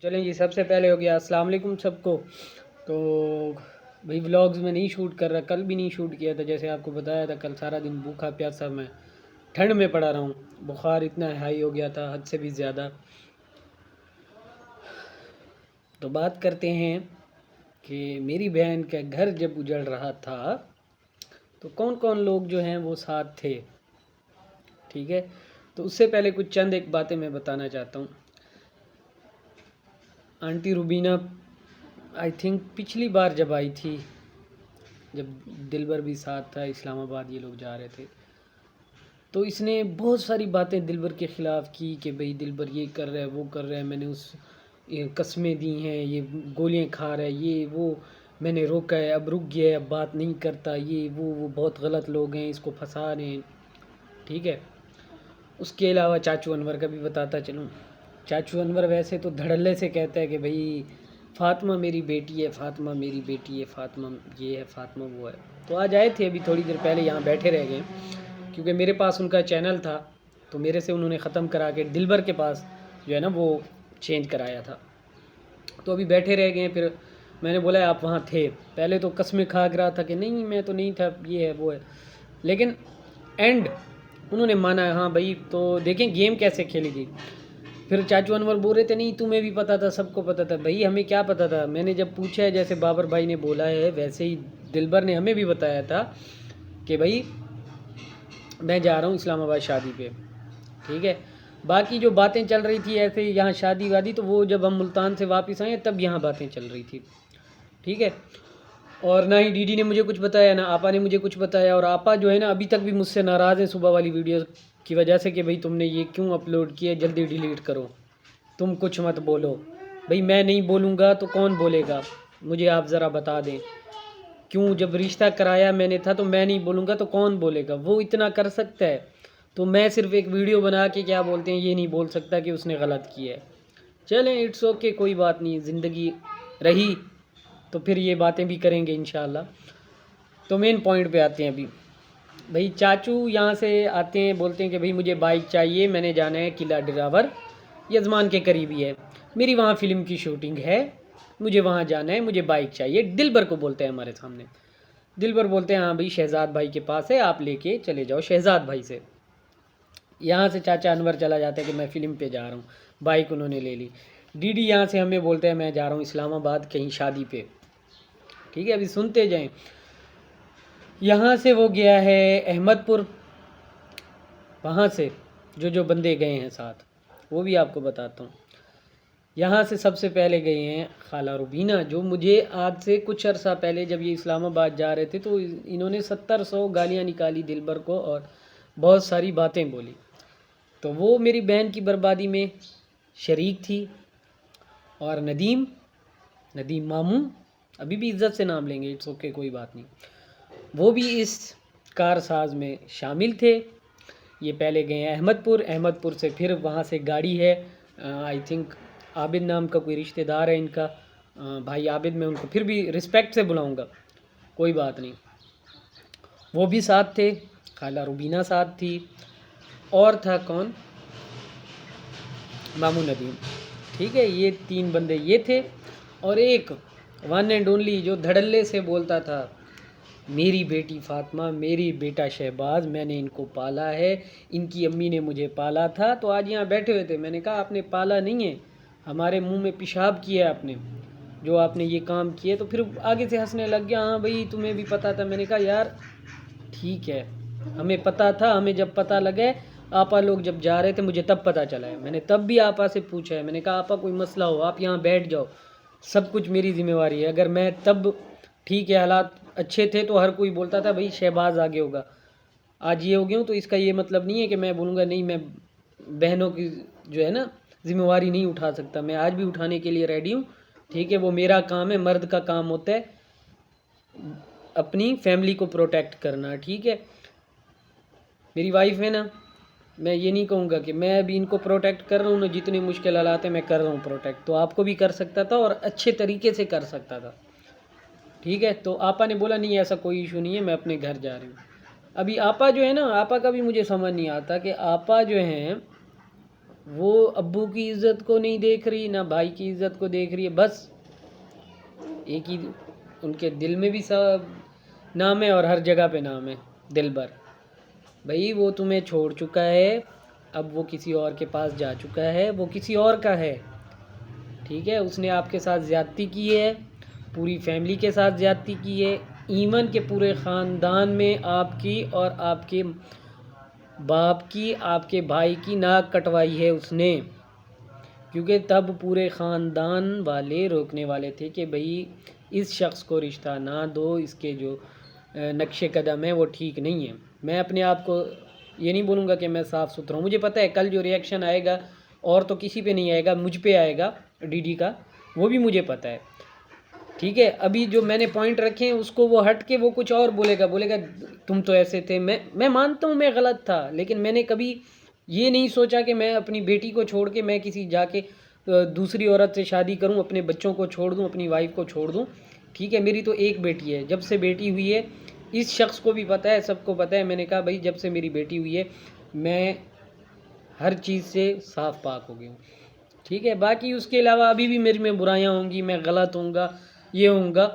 چلیں جی، سب سے پہلے ہو گیا السلام علیکم سب کو۔ تو بھائی ولاگز میں نہیں شوٹ کر رہا، کل بھی نہیں شوٹ کیا تھا، جیسے آپ کو بتایا تھا کل سارا دن بھوکا پیاسا میں ٹھنڈ میں پڑا رہا ہوں، بخار اتنا ہائی ہو گیا تھا حد سے بھی زیادہ۔ تو بات کرتے ہیں کہ میری بہن کا گھر جب اجڑ رہا تھا تو کون کون لوگ جو ہیں وہ ساتھ تھے، ٹھیک ہے۔ تو اس سے پہلے کچھ چند ایک باتیں میں بتانا چاہتا ہوں۔ آنٹی روبینہ آئی تھنک پچھلی بار جب آئی تھی، جب دلبر بھی ساتھ تھا، اسلام آباد یہ لوگ جا رہے تھے، تو اس نے بہت ساری باتیں دلبر کے خلاف کی کہ بھئی دلبر یہ کر رہا ہے وہ کر رہا ہے، میں نے اس قسمیں دی ہیں، یہ گولیاں کھا رہا ہے، یہ وہ میں نے روکا ہے، اب رک گیا ہے، اب بات نہیں کرتا، یہ وہ بہت غلط لوگ ہیں، اس کو پھنسا رہے ہیں، ٹھیک ہے۔ اس کے علاوہ چاچو انور کا بھی بتاتا چلوں۔ چاچو انور ویسے تو دھڑلے سے کہتا ہے کہ بھئی فاطمہ میری بیٹی ہے، فاطمہ میری بیٹی ہے، فاطمہ یہ ہے، فاطمہ وہ ہے۔ تو آج آئے تھے ابھی تھوڑی دیر پہلے، یہاں بیٹھے رہ گئے کیونکہ میرے پاس ان کا چینل تھا، تو میرے سے انہوں نے ختم کرا کے دلبر کے پاس جو ہے نا وہ چینج کرایا تھا۔ تو ابھی بیٹھے رہ گئے، پھر میں نے بولا آپ وہاں تھے، پہلے تو قسمیں کھا رہا تھا کہ نہیں میں تو نہیں تھا، یہ ہے وہ ہے، لیکن اینڈ انہوں نے مانا ہاں بھائی۔ تو دیکھیں گیم کیسے کھیلی گئی۔ پھر چاچو انور بول رہے تھے نہیں تمہیں بھی پتہ تھا، سب کو پتہ تھا۔ بھائی ہمیں کیا پتہ تھا، میں نے جب پوچھا ہے جیسے بابر بھائی نے بولا ہے ویسے ہی دلبر نے ہمیں بھی بتایا تھا کہ بھائی میں جا رہا ہوں اسلام آباد شادی پہ، ٹھیک ہے۔ باقی جو باتیں چل رہی تھی ایسے یہاں شادی وادی، تو وہ جب ہم ملتان سے واپس آئے تب یہاں باتیں چل رہی تھی، ٹھیک ہے۔ اور نہ ہی ڈی ڈی نے مجھے کچھ بتایا، نہ آپا نے مجھے کچھ بتایا، اور آپا جو ہے نا ابھی تک بھی مجھ سے ناراض ہیں صبح والی ویڈیو کی وجہ سے کہ بھئی تم نے یہ کیوں اپلوڈ کیا، جلدی ڈیلیٹ کرو، تم کچھ مت بولو۔ بھئی میں نہیں بولوں گا تو کون بولے گا، مجھے آپ ذرا بتا دیں کیوں، جب رشتہ کرایا میں نے تھا تو میں نہیں بولوں گا تو کون بولے گا، وہ اتنا کر سکتا ہے تو میں صرف ایک ویڈیو بنا کے کیا بولتے ہیں یہ نہیں بول سکتا کہ اس نے غلط کیا ہے۔ چلیں اٹس اوکے، کوئی بات نہیں، زندگی رہی تو پھر یہ باتیں بھی کریں گے انشاءاللہ۔ تو مین پوائنٹ پہ آتے ہیں ابھی۔ بھئی چاچو یہاں سے آتے ہیں، بولتے ہیں کہ بھئی مجھے بائک چاہیے، میں نے جانا ہے قلعہ ڈراور، یزمان کے قریبی ہے، میری وہاں فلم کی شوٹنگ ہے، مجھے وہاں جانا ہے، مجھے بائک چاہیے۔ دلبر کو بولتے ہیں ہمارے سامنے، دلبر بولتے ہیں ہاں بھئی شہزاد بھائی کے پاس ہے، آپ لے کے چلے جاؤ شہزاد بھائی سے۔ یہاں سے چاچا انور چلا جاتا ہے کہ میں فلم پہ جا رہا ہوں، بائک انہوں نے لے لی۔ ڈی ڈی یہاں سے ہمیں بولتے ہیں میں جا رہا ہوں اسلام آباد کہیں شادی پہ، ٹھیک ہے۔ ابھی سنتے جائیں۔ یہاں سے وہ گیا ہے احمد پور، وہاں سے جو بندے گئے ہیں ساتھ وہ بھی آپ کو بتاتا ہوں۔ یہاں سے سب سے پہلے گئے ہیں خالہ روبینہ، جو مجھے آج سے کچھ عرصہ پہلے جب یہ اسلام آباد جا رہے تھے تو انہوں نے 70-100 گالیاں نکالی دلبر کو اور بہت ساری باتیں بولی، تو وہ میری بہن کی بربادی میں شریک تھی۔ اور ندیم ماموں، ابھی بھی عزت سے نام لیں گے، اٹس اوکے کوئی بات نہیں، وہ بھی اس کار ساز میں شامل تھے۔ یہ پہلے گئے ہیں احمد پور سے پھر وہاں سے گاڑی ہے، آئی تھنک عابد نام کا کوئی رشتہ دار ہے ان کا، بھائی عابد، میں ان کو پھر بھی رسپیکٹ سے بلاؤں گا، کوئی بات نہیں، وہ بھی ساتھ تھے، خالہ روبینہ ساتھ تھی، اور تھا کون، ماموں ندیم، ٹھیک ہے۔ یہ 3 بندے یہ تھے، اور ایک ون اینڈ اونلی جو دھڑلے سے بولتا تھا میری بیٹی فاطمہ، میری بیٹا شہباز، میں نے ان کو پالا ہے، ان کی امی نے مجھے پالا تھا۔ تو آج یہاں بیٹھے ہوئے تھے، میں نے کہا آپ نے پالا نہیں ہے، ہمارے منہ میں پیشاب کیا ہے آپ نے، جو آپ نے یہ کام کیے۔ تو پھر آگے سے ہنسنے لگ گیا، ہاں بھئی تمہیں بھی پتہ تھا۔ میں نے کہا یار ٹھیک ہے، ہمیں پتہ تھا، ہمیں جب پتہ لگا ہے، آپا لوگ جب جا رہے تھے مجھے تب پتہ چلا ہے، میں نے تب بھی آپا سے پوچھا ہے، میں نے کہا آپا کوئی مسئلہ ہو آپ یہاں بیٹھ جاؤ، سب کچھ میری ذمہ واری ہے، اگر میں تب ٹھیک ہے حالات اچھے تھے تو ہر کوئی بولتا تھا بھئی شہباز آگے ہوگا، آج یہ ہو گیا ہوں تو اس کا یہ مطلب نہیں ہے کہ میں بولوں گا نہیں میں بہنوں کی جو ہے نا ذمہ واری نہیں اٹھا سکتا، میں آج بھی اٹھانے کے لیے ریڈی ہوں، ٹھیک ہے۔ وہ میرا کام ہے، مرد کا کام ہوتا ہے اپنی فیملی کو پروٹیکٹ کرنا، ٹھیک ہے۔ میری وائف ہے نا، میں یہ نہیں کہوں گا کہ میں ابھی ان کو پروٹیکٹ کر رہا ہوں نا، جتنے مشکل حالات ہیں میں کر رہا ہوں پروٹیکٹ، تو آپ کو بھی کر سکتا تھا اور اچھے طریقے سے کر سکتا تھا، ٹھیک ہے۔ تو آپا نے بولا نہیں ایسا کوئی ایشو نہیں ہے، میں اپنے گھر جا رہی ہوں۔ ابھی آپا جو ہے نا، آپا کا بھی مجھے سمجھ نہیں آتا کہ آپا جو ہیں وہ ابو کی عزت کو نہیں دیکھ رہی، نہ بھائی کی عزت کو دیکھ رہی ہے، بس ایک ہی ان کے دل میں بھی سب نام ہے اور ہر جگہ پہ نام ہے، دلبر۔ بھائی وہ تمہیں چھوڑ چکا ہے، اب وہ کسی اور کے پاس جا چکا ہے، وہ کسی اور کا ہے، ٹھیک ہے؟ اس نے آپ کے ساتھ زیادتی کی ہے، پوری فیملی کے ساتھ زیادتی کی ہے، ایون کہ پورے خاندان میں آپ کی اور آپ کے باپ کی، آپ کے بھائی کی ناک کٹوائی ہے اس نے، کیونکہ تب پورے خاندان والے روکنے والے تھے کہ بھئی اس شخص کو رشتہ نہ دو، اس کے جو نقش قدم ہے وہ ٹھیک نہیں ہے۔ میں اپنے آپ کو یہ نہیں بولوں گا کہ میں صاف ستھرا ہوں، مجھے پتہ ہے کل جو ریئیکشن آئے گا اور تو کسی پہ نہیں آئے گا، مجھ پہ آئے گا ڈی ڈی کا، وہ بھی مجھے پتہ ہے، ٹھیک ہے؟ ابھی جو میں نے پوائنٹ رکھے ہیں اس کو وہ ہٹ کے وہ کچھ اور بولے گا تم تو ایسے تھے۔ میں مانتا ہوں میں غلط تھا، لیکن میں نے کبھی یہ نہیں سوچا کہ میں اپنی بیٹی کو چھوڑ کے میں کسی جا کے دوسری عورت سے شادی کروں، اپنے بچوں کو چھوڑ دوں، اپنی وائف کو چھوڑ دوں، ٹھیک ہے؟ میری تو ایک بیٹی ہے، جب سے بیٹی ہوئی ہے اس شخص کو بھی پتہ ہے، سب کو پتہ ہے، میں نے کہا بھائی جب سے میری بیٹی ہوئی ہے میں ہر چیز سے صاف پاک ہو گیا ہوں، ٹھیک ہے؟ باقی اس کے علاوہ ابھی بھی میری میں برائیاں ہوں گی، میں غلط ہوں گا، یہ ہوں گا،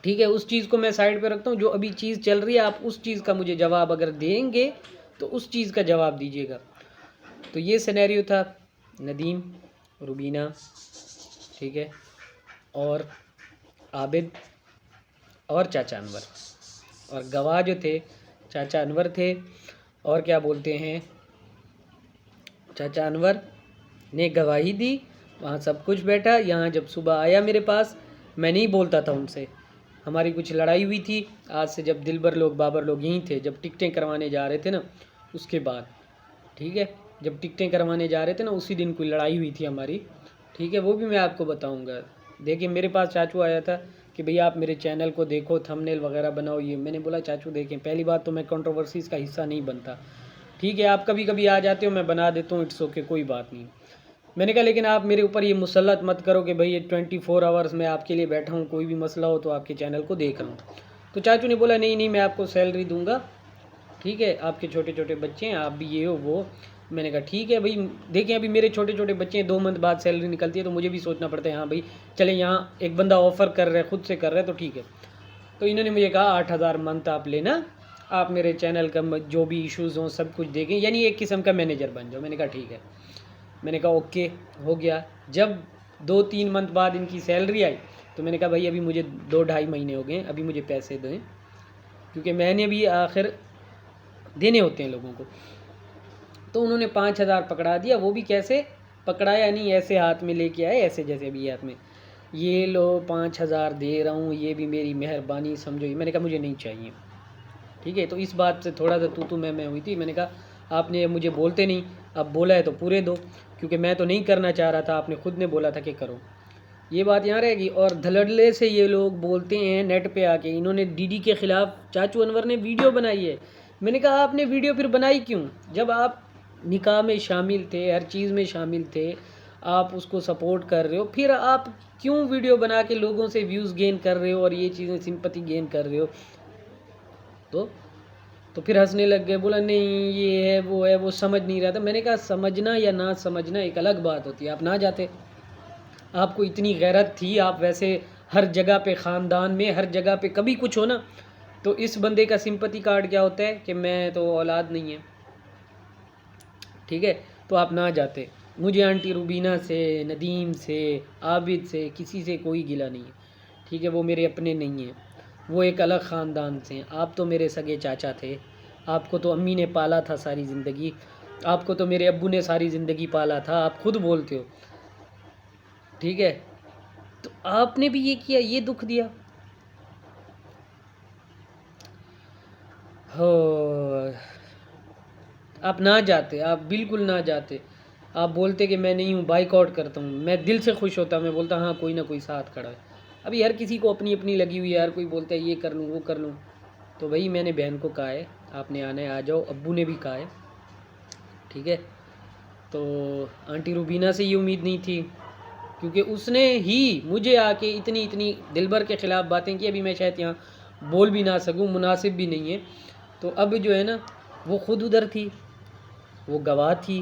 ٹھیک ہے؟ اس چیز کو میں سائڈ پہ رکھتا ہوں، جو ابھی چیز چل رہی ہے آپ اس چیز کا مجھے جواب اگر دیں گے تو اس چیز کا جواب دیجیے گا۔ تو یہ سینیریو تھا ندیم، روبینہ، ٹھیک ہے، اور عابد اور چاچا انور، اور گواہ جو تھے چاچا انور تھے، اور کیا بولتے ہیں، چاچا انور نے گواہی دی، وہاں سب کچھ بیٹھا، یہاں جب صبح آیا میرے پاس میں نہیں بولتا تھا ان سے، ہماری کچھ لڑائی ہوئی تھی آج سے، جب دلبر لوگ بابر لوگ یہیں تھے، جب ٹکٹیں کروانے جا رہے تھے نا اس کے بعد، ٹھیک ہے؟ جب ٹکٹیں کروانے جا رہے تھے نا اسی دن کوئی لڑائی ہوئی تھی ہماری، ٹھیک ہے؟ وہ بھی میں آپ کو بتاؤں گا۔ دیکھیں میرے پاس چاچو آیا تھا کہ بھئی آپ میرے چینل کو دیکھو، تھمبنیل وغیرہ بناؤ، یہ میں نے بولا چاچو دیکھیں پہلی بات تو میں کنٹروورسیز کا حصہ نہیں بنتا، ٹھیک ہے؟ آپ کبھی کبھی آ جاتے ہو میں بنا دیتا ہوں، اٹس اوکے، کوئی بات نہیں۔ میں نے کہا لیکن آپ میرے اوپر یہ مسلط مت کرو کہ بھئی یہ 24 آورز میں آپ کے لیے بیٹھا ہوں، کوئی بھی مسئلہ ہو تو آپ کے چینل کو دیکھ رہا ہوں۔ تو چاچو نے بولا نہیں میں آپ کو سیلری دوں گا، ٹھیک ہے؟ آپ کے چھوٹے چھوٹے بچے ہیں، آپ بھی یہ ہو وہ۔ میں نے کہا ٹھیک ہے بھئی، دیکھیں ابھی میرے چھوٹے چھوٹے بچے ہیں، 2 منتھ بعد سیلری نکلتی ہے تو مجھے بھی سوچنا پڑتا ہے، ہاں بھئی چلیں یہاں ایک بندہ آفر کر رہا ہے، خود سے کر رہا ہے تو ٹھیک ہے۔ تو انہوں نے مجھے کہا 8,000 منتھ آپ لینا، آپ میرے چینل کا جو بھی ایشوز ہوں سب کچھ دیکھیں، یعنی ایک قسم کا مینیجر بن جاؤ۔ میں نے کہا ٹھیک ہے، میں نے کہا اوکے ہو گیا۔ جب 2-3 منتھ بعد ان کی سیلری آئی تو میں نے کہا بھائی ابھی مجھے 2-2.5 مہینے ہو گئے ہیں، ابھی مجھے پیسے دیں، کیونکہ میں نے بھی آخر دینے ہوتے ہیں لوگوں کو۔ تو انہوں نے 5,000 پکڑا دیا، وہ بھی کیسے پکڑایا نہیں، ایسے ہاتھ میں لے کے آئے، ایسے جیسے بھی ہاتھ میں، یہ لو 5,000 دے رہا ہوں، یہ بھی میری مہربانی سمجھو۔ میں نے کہا مجھے نہیں چاہیے، ٹھیک ہے؟ تو اس بات سے تھوڑا سا تو میں ہوئی تھی، میں نے کہا آپ نے مجھے بولتے نہیں، اب بولا ہے تو پورے دو، کیونکہ میں تو نہیں کرنا چاہ رہا تھا، آپ نے خود نے بولا تھا کہ کرو، یہ بات یہاں رہے گی۔ اور دھڑلے سے یہ لوگ بولتے ہیں نیٹ پہ آ کے، انہوں نے ڈی ڈی کے خلاف چاچو انور نے ویڈیو بنائی ہے۔ میں نے کہا آپ نے ویڈیو پھر بنائی کیوں؟ جب آپ نکاح میں شامل تھے، ہر چیز میں شامل تھے، آپ اس کو سپورٹ کر رہے ہو، پھر آپ کیوں ویڈیو بنا کے لوگوں سے ویوز گین کر رہے ہو اور یہ چیزیں سمپتی گین کر رہے ہو؟ تو پھر ہنسنے لگ گئے، بولا نہیں یہ ہے وہ سمجھ نہیں رہا تھا۔ میں نے کہا سمجھنا یا نہ سمجھنا ایک الگ بات ہوتی ہے، آپ نہ جاتے، آپ کو اتنی غیرت تھی، آپ ویسے ہر جگہ پہ خاندان میں ہر جگہ پہ کبھی کچھ ہو نا تو اس بندے کا سمپتی کارڈ کیا ہوتا ہے کہ میں تو اولاد نہیں ہے، ٹھیک ہے؟ تو آپ نہ جاتے۔ مجھے آنٹی روبینہ سے، ندیم سے، عابد سے، کسی سے کوئی گلہ نہیں ہے، ٹھیک ہے؟ وہ میرے اپنے نہیں ہیں، وہ ایک الگ خاندان سے ہیں۔ آپ تو میرے سگے چاچا تھے، آپ کو تو امی نے پالا تھا ساری زندگی، آپ کو تو میرے ابو نے ساری زندگی پالا تھا، آپ خود بولتے ہو، ٹھیک ہے؟ تو آپ نے بھی یہ کیا، یہ دکھ دیا ہو، آپ نہ جاتے، آپ بالکل نہ جاتے، آپ بولتے کہ میں نہیں ہوں، بائیک آؤٹ کرتا ہوں، میں دل سے خوش ہوتا، میں بولتا ہاں کوئی نہ کوئی ساتھ کھڑا ہے۔ ابھی ہر کسی کو اپنی اپنی لگی ہوئی ہے، ہر کوئی بولتا ہے یہ کر لوں وہ کر لوں، تو بھائی میں نے بہن کو کہا ہے آپ نے آنا ہے آ جاؤ، ابو نے بھی کہا ہے، ٹھیک ہے؟ تو آنٹی روبینہ سے یہ امید نہیں تھی، کیونکہ اس نے ہی مجھے آ کے اتنی دلبر کے خلاف باتیں کی، ابھی میں شاید یہاں بول بھی نہ سکوں، مناسب بھی نہیں ہے۔ تو اب جو ہے نا وہ خود ادھر تھی، وہ گواہ تھی،